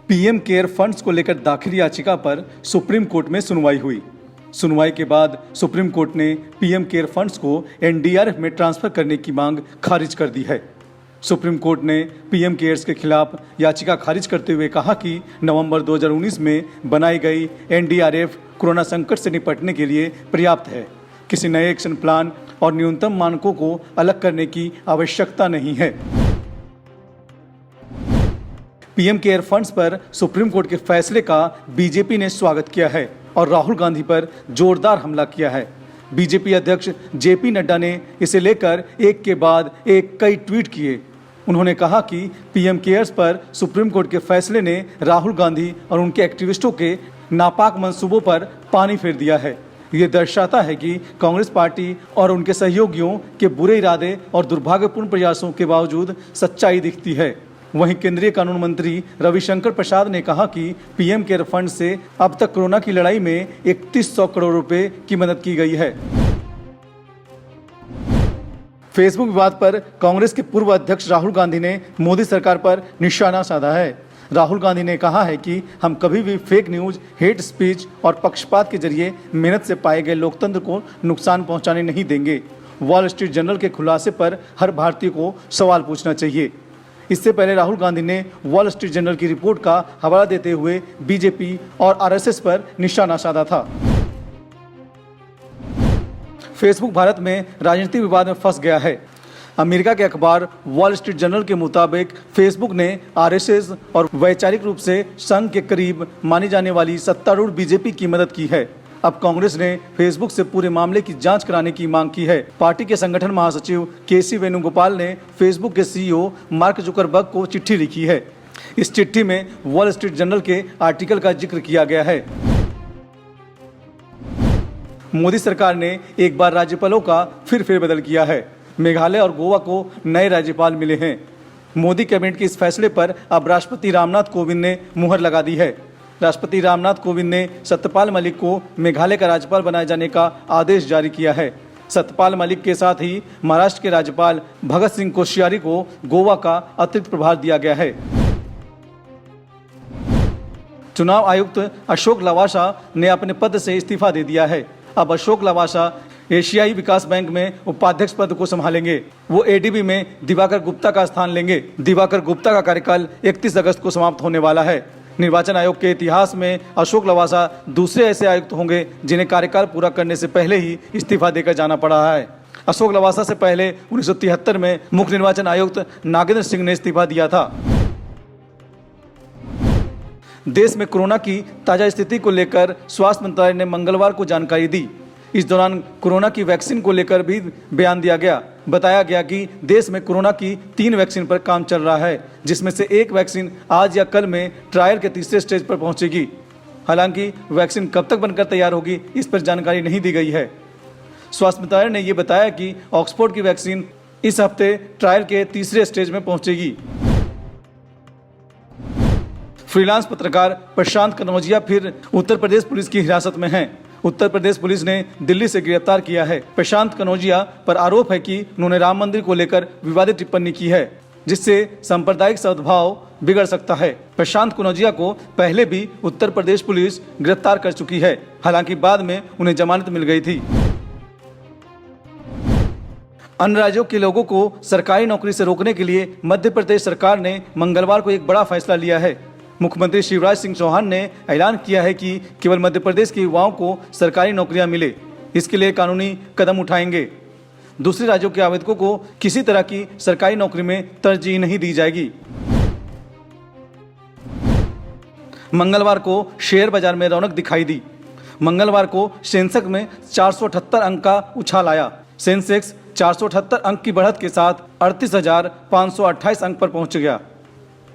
PM care funds को लेकर दाखिल याचिका पर सुप्रीम कोर्ट में सुनवाई हुई। सुनवाई के बाद सुप्रीम कोर्ट ने पीएम केयर फंड्स को एनडीआरएफ में ट्रांसफर करने की मांग खारिज कर दी है। सुप्रीम कोर्ट ने पीएम केयर्स के खिलाफ याचिका खारिज करते हुए कहा कि नवंबर 2019 में बनाई गई एनडीआरएफ कोरोना संकट से निपटने के लिए पर्याप्त है। किसी नए एक्शन प्लान और न्यूनतम मानकों को अलग करने की आवश्यकता नहीं है। पीएम केयर फंड्स पर सुप्रीम कोर्ट के फैसले का बीजेपी ने स्वागत किया है और राहुल गांधी पर जोरदार हमला किया है। बीजेपी अध्यक्ष जेपी नड्डा ने इसे लेकर एक के बाद एक कई ट्वीट किए। उन्होंने कहा कि पीएम केयर्स पर सुप्रीम कोर्ट के फैसले ने राहुल गांधी और उनके एक्टिविस्टों के नापाक मंसूबों पर पानी फेर दिया है। ये दर्शाता है कि कांग्रेस पार्टी और उनके सहयोगियों के बुरे इरादे और दुर्भाग्यपूर्ण प्रयासों के बावजूद सच्चाई दिखती है। वहीं केंद्रीय कानून मंत्री रविशंकर प्रसाद ने कहा कि पीएम केयर फंड से अब तक कोरोना की लड़ाई में 3100 करोड़ रुपए की मदद की गई है। फेसबुक विवाद पर कांग्रेस के पूर्व अध्यक्ष राहुल गांधी ने मोदी सरकार पर निशाना साधा है। राहुल गांधी ने कहा है कि हम कभी भी फेक न्यूज, हेट स्पीच और पक्षपात के जरिए मेहनत से पाए गए लोकतंत्र को नुकसान पहुंचाने नहीं देंगे। वॉल स्ट्रीट जर्नल के खुलासे पर हर भारतीय को सवाल पूछना चाहिए। इससे पहले राहुल गांधी ने वॉल स्ट्रीट जर्नल की रिपोर्ट का हवाला देते हुए बीजेपी और आरएसएस पर निशाना साधा था। फेसबुक भारत में राजनीतिक विवाद में फंस गया है। अमेरिका के अखबार वॉल स्ट्रीट जर्नल के मुताबिक फेसबुक ने आरएसएस और वैचारिक रूप से संघ के करीब मानी जाने वाली सत्तारूढ़ बीजेपी की मदद की है। अब कांग्रेस ने फेसबुक से पूरे मामले की जांच कराने की मांग की है। पार्टी के संगठन महासचिव केसी वेणुगोपाल ने फेसबुक के सीईओ मार्क जुकरबर्ग को चिट्ठी लिखी है। इस चिट्ठी में वॉल स्ट्रीट जर्नल के आर्टिकल का जिक्र किया गया है। मोदी सरकार ने एक बार राज्यपालों का फिर फेरबदल किया है। मेघालय और गोवा को नए राज्यपाल मिले हैं। मोदी कैबिनेट के इस फैसले पर अब राष्ट्रपति रामनाथ कोविंद ने मुहर लगा दी है। राष्ट्रपति रामनाथ कोविंद ने सत्यपाल मलिक को मेघालय का राज्यपाल बनाए जाने का आदेश जारी किया है। सत्यपाल मलिक के साथ ही महाराष्ट्र के राज्यपाल भगत सिंह कोश्यारी को गोवा का अतिरिक्त प्रभार दिया गया है। चुनाव आयुक्त अशोक लवासा ने अपने पद से इस्तीफा दे दिया है। अब अशोक लवासा एशियाई विकास बैंक में उपाध्यक्ष पद को संभालेंगे। वो एडीबी में दिवाकर गुप्ता का स्थान लेंगे। दिवाकर गुप्ता का कार्यकाल 31 अगस्त को समाप्त होने वाला है। निर्वाचन आयोग के इतिहास में अशोक लवासा दूसरे ऐसे आयुक्त होंगे जिन्हें कार्यकाल पूरा करने से पहले ही इस्तीफा देकर जाना पड़ा है। अशोक लवासा से पहले 1973 में मुख्य निर्वाचन आयुक्त नागेंद्र सिंह ने इस्तीफा दिया था। देश में कोरोना की ताजा स्थिति को लेकर स्वास्थ्य मंत्रालय ने मंगलवार को जानकारी दी। इस दौरान कोरोना की वैक्सीन को लेकर भी बयान दिया गया। बताया गया कि देश में कोरोना की 3 वैक्सीन पर काम चल रहा है, जिसमें से एक वैक्सीन आज या कल में ट्रायल के तीसरे स्टेज पर पहुंचेगी। हालांकि वैक्सीन कब तक बनकर तैयार होगी, इस पर जानकारी नहीं दी गई है। स्वास्थ्य मंत्रालय ने यह बताया कि ऑक्सफोर्ड की वैक्सीन इस हफ्ते ट्रायल के तीसरे स्टेज में पहुंचेगी। फ्रीलांस पत्रकार प्रशांत कनौजिया फिर उत्तर प्रदेश पुलिस की हिरासत में हैं। उत्तर प्रदेश पुलिस ने दिल्ली से गिरफ्तार किया है। प्रशांत कनौजिया पर आरोप है कि उन्होंने राम मंदिर को लेकर विवादित टिप्पणी की है, जिससे सांप्रदायिक सद्भाव बिगड़ सकता है। प्रशांत कनौजिया को पहले भी उत्तर प्रदेश पुलिस गिरफ्तार कर चुकी है। हालांकि बाद में उन्हें जमानत मिल गई थी। अन्य राज्यों के लोगों को सरकारी नौकरी से रोकने के लिए मध्य प्रदेश सरकार ने मंगलवार को एक बड़ा फैसला लिया है। मुख्यमंत्री शिवराज सिंह चौहान ने ऐलान किया है कि केवल मध्य प्रदेश के युवाओं को सरकारी नौकरियां मिले, इसके लिए कानूनी कदम उठाएंगे। दूसरे राज्यों के आवेदकों को किसी तरह की सरकारी नौकरी में तरजीह नहीं दी जाएगी। मंगलवार को शेयर बाजार में रौनक दिखाई दी। मंगलवार को सेंसेक्स में 478 अंक का उछाल आया। सेंसेक्स 478 अंक की बढ़त के साथ 38,528 अंक पर पहुंच गया।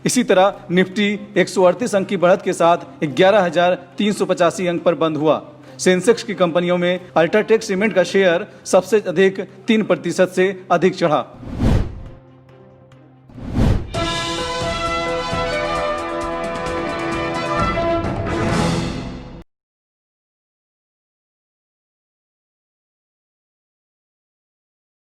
इसी तरह निफ्टी 138 अंक की बढ़त के साथ 11,385 अंक पर बंद हुआ। सेंसेक्स की कंपनियों में अल्ट्राटेक सीमेंट का शेयर सबसे अधिक 3% से अधिक चढ़ा।